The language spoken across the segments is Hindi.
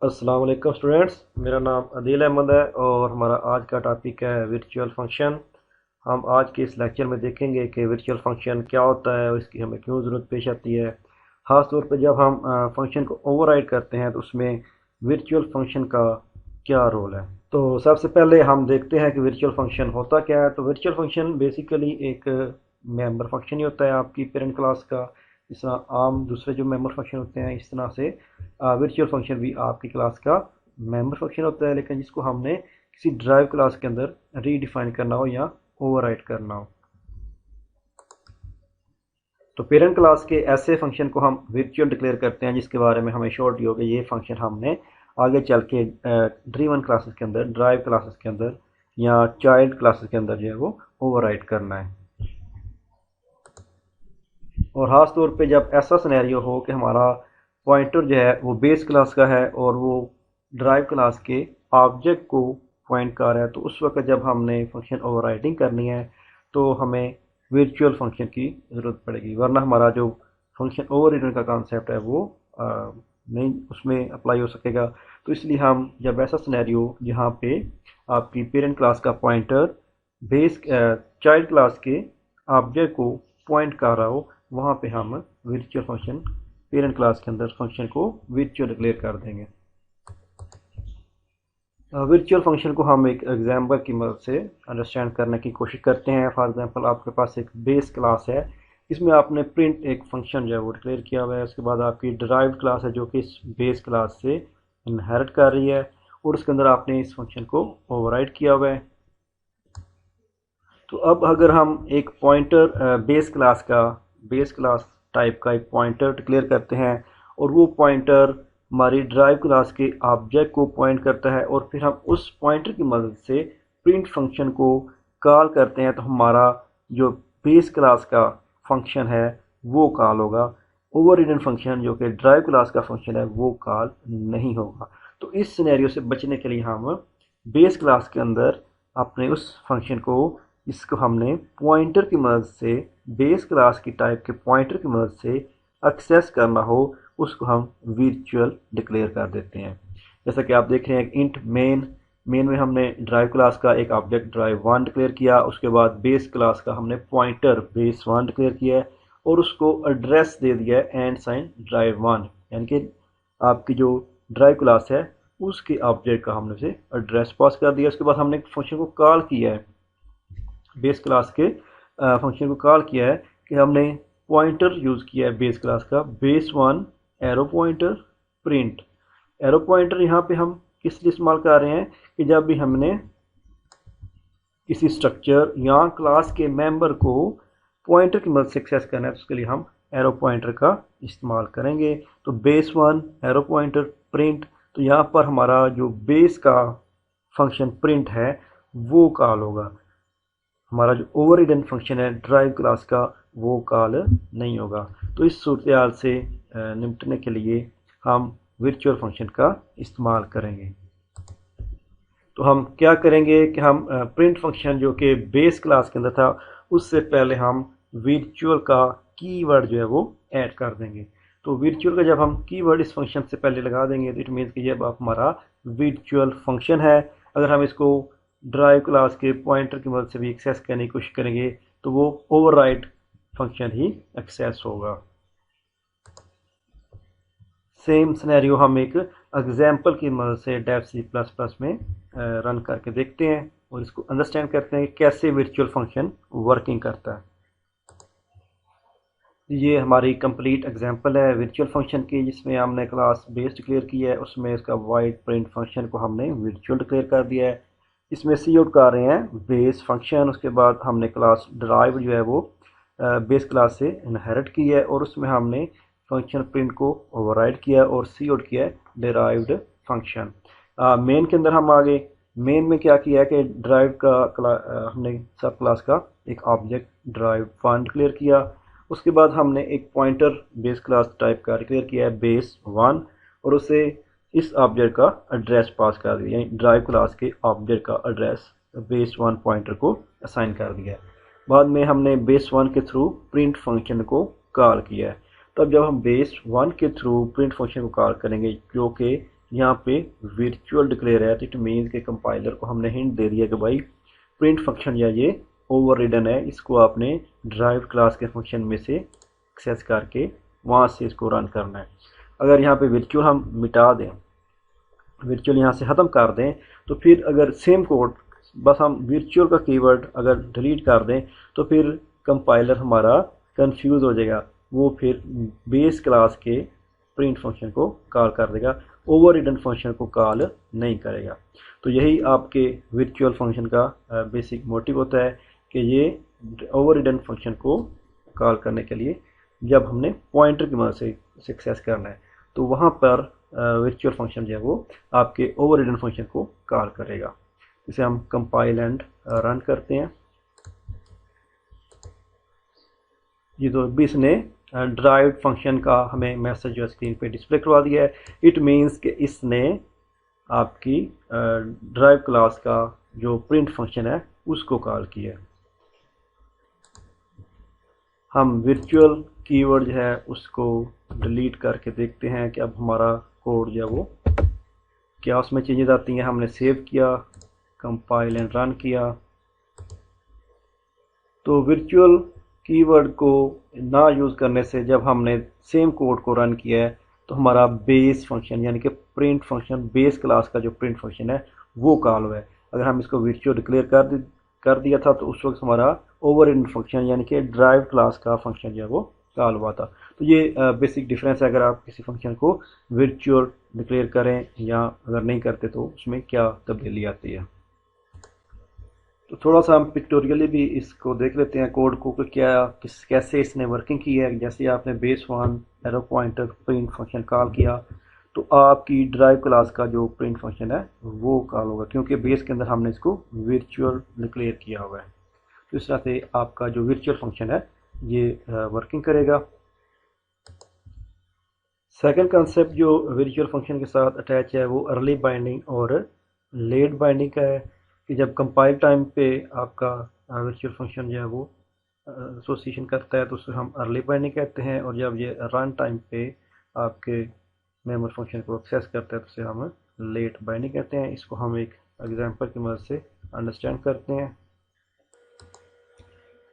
अस्सलाम वालेकुम स्टूडेंट्स, मेरा नाम अदील अहमद है और हमारा आज का टॉपिक है वर्चुअल फंक्शन। हम आज के इस लेक्चर में देखेंगे कि वर्चुअल फंक्शन क्या होता है और इसकी हमें क्यों ज़रूरत पेश आती है। ख़ास तौर पर जब हम फंक्शन को ओवरराइड करते हैं तो उसमें वर्चुअल फंक्शन का क्या रोल है। तो सबसे पहले हम देखते हैं कि वर्चुअल फंक्शन होता क्या है। तो वर्चुअल फंक्शन बेसिकली एक मेंबर फंक्शन ही होता है आपकी पेरेंट क्लास का। जिस तरह आम दूसरे जो मेंबर फंक्शन होते हैं, इस तरह से वर्चुअल फंक्शन भी आपकी क्लास का मेंबर फंक्शन होता है, लेकिन जिसको हमने किसी ड्राइव क्लास के अंदर रीडिफाइन करना हो या ओवरराइड करना हो। तो पेरेंट क्लास के ऐसे फंक्शन को हम वर्चुअल डिक्लेयर करते हैं, जिसके बारे में हमें श्योरिटी हो गई ये फंक्शन हमने आगे चल के ड्रीवन क्लासेस के अंदर, ड्राइव क्लासेस के अंदर या चाइल्ड क्लासेस के अंदर जो है वो ओवरराइड करना है। और ख़ास तौर पे जब ऐसा सिनेरियो हो कि हमारा पॉइंटर जो है वो बेस क्लास का है और वो ड्राइव क्लास के ऑब्जेक्ट को पॉइंट कर रहा है, तो उस वक्त जब हमने फंक्शन ओवरराइडिंग करनी है तो हमें वर्चुअल फंक्शन की ज़रूरत पड़ेगी, वरना हमारा जो फंक्शन ओवरराइडिंग का कॉन्सेप्ट है वो नहीं उसमें अप्लाई हो सकेगा। तो इसलिए हम जब ऐसा सिनेरियो जहाँ पे आपकी पेरेंट क्लास का पॉइंटर बेस चाइल्ड क्लास के ऑब्जेक्ट को पॉइंट कर रहा हो, वहाँ पे हम वर्चुअल फंक्शन पेरेंट क्लास के अंदर फंक्शन को वर्चुअल डिक्लेयर कर देंगे। वर्चुअल फंक्शन को हम एक एग्जाम्पल की मदद से अंडरस्टैंड करने की कोशिश करते हैं। फॉर एग्जांपल आपके पास एक बेस क्लास है, इसमें आपने प्रिंट एक फंक्शन जो है वो डिक्लेयर किया हुआ है। उसके बाद आपकी डिराइव्ड क्लास है जो कि इस बेस क्लास से इनहेरिट कर रही है और उसके अंदर आपने इस फंक्शन को ओवरराइड किया हुआ है। तो अब अगर हम एक पॉइंटर बेस क्लास टाइप का एक पॉइंटर डिक्लेयर करते हैं और वो पॉइंटर हमारी ड्राइव क्लास के ऑब्जेक्ट को पॉइंट करता है और फिर हम उस पॉइंटर की मदद से प्रिंट फंक्शन को कॉल करते हैं, तो हमारा जो बेस क्लास का फंक्शन है वो कॉल होगा। ओवररिडन फंक्शन जो कि ड्राइव क्लास का फंक्शन है वो कॉल नहीं होगा। तो इस सिनेरियो से बचने के लिए हम बेस क्लास के अंदर अपने उस फंक्शन को, इसको हमने पॉइंटर की मदद से, बेस क्लास की टाइप के पॉइंटर की मदद से एक्सेस करना हो, उसको हम वर्चुअल डिक्लेयर कर देते हैं। जैसा कि आप देख रहे हैं इंट मेन में हमने ड्राइव क्लास का एक ऑब्जेक्ट ड्राइव वन डिक्लेयर किया, उसके बाद बेस क्लास का हमने पॉइंटर बेस वन डिक्लेयर किया है और उसको एड्रेस दे दिया है एंड साइन ड्राइव वन, यानी कि आपकी जो ड्राइव क्लास है उसके ऑब्जेक्ट का हमने उसे एड्रेस पास कर दिया। उसके बाद हमने फंक्शन को कॉल किया है, बेस क्लास के फंक्शन को कॉल किया है कि हमने पॉइंटर यूज़ किया है बेस क्लास का base one arrow pointer print. Arrow pointer यहाँ पे हम किस लिए इस्तेमाल कर रहे हैं कि जब भी हमने किसी स्ट्रक्चर या क्लास के मेंबर को पॉइंटर की मदद से एक्सेस करना है, तो उसके लिए हम एरो पॉइंटर का इस्तेमाल करेंगे। तो base one arrow pointer print, तो यहाँ पर हमारा जो बेस का फंक्शन प्रिंट है वो कॉल होगा। हमारा जो ओवररिडन फंक्शन है ड्राइव क्लास का वो कॉल नहीं होगा। तो इस सूरत हाल से निपटने के लिए हम वर्चुअल फंक्शन का इस्तेमाल करेंगे। तो हम क्या करेंगे कि हम प्रिंट फंक्शन जो कि बेस क्लास के अंदर था उससे पहले हम वर्चुअल का कीवर्ड जो है वो ऐड कर देंगे। तो वर्चुअल का जब हम कीवर्ड इस फंक्शन से पहले लगा देंगे तो इट मीन्स कि जब आप हमारा वर्चुअल फंक्शन है, अगर हम इसको ड्राइव क्लास के पॉइंटर की मदद से भी एक्सेस करने की कोशिश करेंगे तो वो ओवरराइड फंक्शन ही एक्सेस होगा। सेम सिनेरियो हम एक एग्जाम्पल की मदद से डेव C++ में रन करके देखते हैं और इसको अंडरस्टैंड करते हैं कि कैसे वर्चुअल फंक्शन वर्किंग करता है। ये हमारी कंप्लीट एग्जांपल है वर्चुअल फंक्शन की, जिसमें हमने क्लास बेस डिक्लेयर किया है, उसमें इसका वाइड प्रिंट फंक्शन को हमने वर्चुअल डिक्लेयर कर दिया है। इसमें सी आउट कर रहे हैं बेस फंक्शन, उसके बाद हमने क्लास ड्राइव जो है वो बेस क्लास से इनहेरिट की है और उसमें हमने फंक्शन प्रिंट को ओवरराइड किया और सी आउट किया है डिराइव्ड फंक्शन। मेन के अंदर हम आगे मेन में क्या किया है कि ड्राइव का हमने सब क्लास का एक ऑब्जेक्ट ड्राइव वन डिक्लेयर किया। उसके बाद हमने एक पॉइंटर बेस क्लास टाइप का डिक्लेयर किया है बेस वन और उसे इस ऑब्जेक्ट का एड्रेस पास कर दिया, यानी ड्राइव क्लास के ऑब्जेक्ट का एड्रेस बेस वन पॉइंटर को असाइन कर दिया है। बाद में हमने बेस वन के थ्रू प्रिंट फंक्शन को कॉल किया है। तब जब हम बेस वन के थ्रू प्रिंट फंक्शन को कॉल करेंगे जो कि यहाँ पे वर्चुअल डिक्लेयर है, तो इट मीन्स के कंपाइलर को हमने हिंट दे दिया कि भाई प्रिंट फंक्शन या ये ओवररिडन है, इसको आपने ड्राइव क्लास के फंक्शन में से एक्सेस करके वहाँ से इसको रन करना है। अगर यहाँ पे वर्चुअल हम मिटा दें, वर्चुअल यहाँ से ख़त्म कर दें, तो फिर अगर सेम कोड बस हम वर्चुअल का कीवर्ड अगर डिलीट कर दें तो फिर कंपाइलर हमारा कंफ्यूज हो जाएगा, वो फिर बेस क्लास के प्रिंट फंक्शन को कॉल कर देगा, ओवररिडन फंक्शन को कॉल नहीं करेगा। तो यही आपके वर्चुअल फंक्शन का बेसिक मोटिव होता है कि ये ओवररिडन फंक्शन को कॉल करने के लिए जब हमने पॉइंटर की मदद से एक्सेस करना है तो वहाँ पर वर्चुअल फंक्शन जो है वो आपके ओवररिडन फंक्शन को कॉल करेगा। इसे हम कंपाइल एंड रन करते हैं। ये तो अभी इसने ड्राइव्ड फंक्शन का हमें मैसेज जो स्क्रीन पे डिस्प्ले करवा दिया है। इट मीन्स कि इसने आपकी ड्राइव क्लास का जो प्रिंट फंक्शन है उसको कॉल किया है। हम वर्चुअल कीवर्ड जो है उसको डिलीट करके देखते हैं कि अब हमारा कोड जो है वो क्या उसमें चेंजेस आती हैं। हमने सेव किया, कंपाइल एंड रन किया, तो वर्चुअल कीवर्ड को ना यूज़ करने से जब हमने सेम कोड को रन किया है तो हमारा बेस फंक्शन यानी कि प्रिंट फंक्शन, बेस क्लास का जो प्रिंट फंक्शन है वो कॉल हुआ है। अगर हम इसको वर्चुअल डिक्लेयर कर दिया था तो उस वक्त हमारा ओवररिडन फंक्शन यानी कि ड्राइव क्लास का फंक्शन जो है वो कॉल हुआ था। तो ये बेसिक डिफरेंस है अगर आप किसी फंक्शन को वर्चुअल डिक्लेयर करें या अगर नहीं करते तो उसमें क्या तब्दीली आती है। तो थोड़ा सा हम पिक्टोरियली भी इसको देख लेते हैं कोड को कि कैसे इसने वर्किंग की है। जैसे आपने base one arrow pointer print function call किया तो आपकी ड्राइव क्लास का जो प्रिंट फंक्शन है वो कॉल होगा, क्योंकि बेस के अंदर हमने इसको वर्चुअल डिक्लेयर किया हुआ है। तो इस तरह से आपका जो वर्चुअल फंक्शन है ये वर्किंग करेगा। सेकंड कंसेप्ट जो वर्चुअल फंक्शन के साथ अटैच है वो अर्ली बाइंडिंग और लेट बाइंडिंग का है कि जब कंपाइल टाइम पे आपका वर्चुअल फंक्शन जो है वो एसोसिएशन करता है तो उसे हम अर्ली बाइंडिंग कहते हैं, और जब ये रन टाइम पे आपके मेमोरी फंक्शन को एक्सेस करता है तो उसे हम लेट बाइंडिंग कहते हैं। इसको हम एक एग्जांपल की मदद से अंडरस्टैंड करते हैं।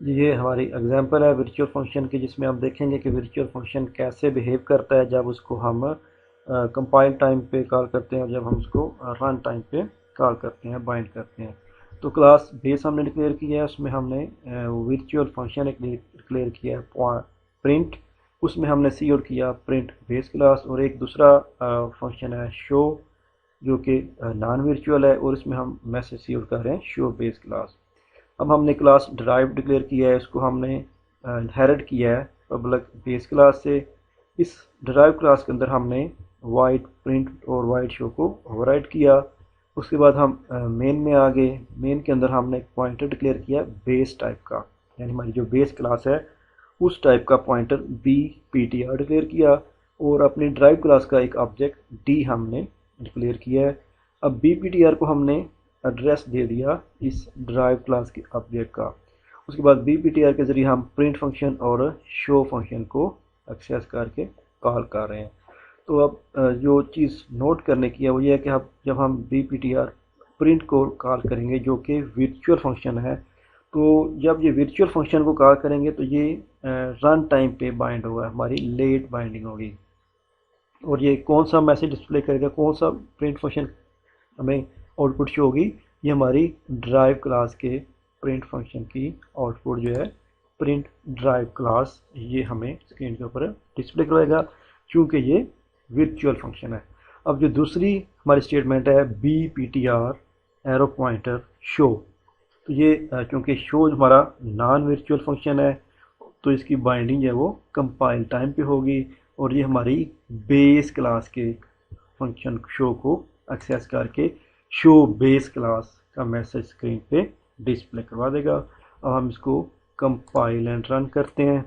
ये हमारी एग्जांपल है वर्चुअल फंक्शन की, जिसमें हम देखेंगे कि वर्चुअल फंक्शन कैसे बिहेव करता है जब उसको हम कंपाइल टाइम पे कॉल करते हैं और जब हम उसको रन टाइम पे कॉल करते हैं, बाइंड करते हैं। तो क्लास बेस हमने डिक्लेयर किया है, उसमें हमने वर्चुअल फंक्शन एक डिक्लेयर किया है प्रिंट, उसमें हमने सी आउट किया प्रिंट बेस क्लास, और एक दूसरा फंक्शन है शो जो कि नॉन वर्चुअल है और इसमें हम मैसेज सी आउट कर रहे हैं शो बेस क्लास। अब हमने क्लास ड्राइव डिक्लेयर किया है, इसको हमने इनहेरिट किया है पब्लिक बेस क्लास से। इस ड्राइव क्लास के अंदर हमने वाइड प्रिंट और वाइड शो को ओवरराइड किया। उसके बाद हम मेन में आ गए। मेन के अंदर हमने एक पॉइंटर डिक्लेयर किया बेस टाइप का, यानी हमारी जो बेस क्लास है उस टाइप का पॉइंटर BPTR डिक्लेयर किया, और अपनी ड्राइव क्लास का एक ऑब्जेक्ट D हमने डिक्लेयर किया है। अब BPTR को हमने एड्रेस दे दिया इस ड्राइव क्लास के ऑब्जेक्ट का। उसके बाद BPTR के ज़रिए हम प्रिंट फंक्शन और शो फंक्शन को एक्सेस करके कॉल कर रहे हैं। तो अब जो चीज़ नोट करने की है वो ये है कि अब जब हम BPTR प्रिंट को कॉल करेंगे जो कि वर्चुअल फंक्शन है, तो जब ये वर्चुअल फंक्शन को कॉल करेंगे तो ये रन टाइम पे बाइंड होगा, हमारी लेट बाइंडिंग होगी। और ये कौन सा मैसेज डिस्प्ले करेगा, कौन सा प्रिंट फंक्शन हमें आउटपुट शो होगी, ये हमारी ड्राइव क्लास के प्रिंट फंक्शन की आउटपुट जो है प्रिंट ड्राइव क्लास ये हमें स्क्रीन के ऊपर डिस्प्ले करवाएगा, क्योंकि ये वर्चुअल फंक्शन है। अब जो दूसरी हमारी स्टेटमेंट है BPTR एरो पॉइंटर शो, तो ये क्योंकि शो हमारा नॉन वर्चुअल फंक्शन है तो इसकी बाइंडिंग है वो कंपाइल टाइम पे होगी, और ये हमारी बेस क्लास के फंक्शन शो को एक्सेस करके शो बेस क्लास का मैसेज स्क्रीन पे डिस्प्ले करवा देगा। अब हम इसको कंपाइल एंड रन करते हैं।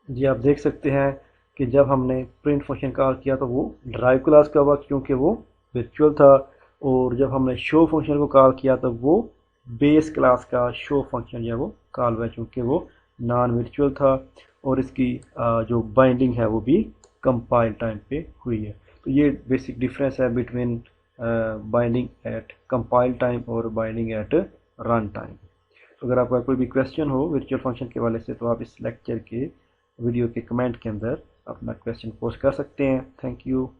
जी आप देख सकते हैं कि जब हमने प्रिंट फंक्शन कॉल किया तो वो ड्राइव क्लास का हुआ क्योंकि वो वर्चुअल था, और जब हमने शो फंक्शन को कॉल किया तो वो बेस क्लास का शो फंक्शन जो है वो कॉल हुआ क्योंकि वो नॉन वर्चुअल था, और इसकी जो बाइंडिंग है वो भी कंपाइल टाइम पे हुई है। तो ये बेसिक डिफरेंस है between binding eight compile time और बाइंडिंग एट रन टाइम। तो अगर आपका कोई भी क्वेश्चन हो वर्चुअल फंक्शन के हवाले से तो आप इस लेक्चर के वीडियो के कमेंट के अंदर अपना क्वेश्चन पोस्ट कर सकते हैं। Thank you.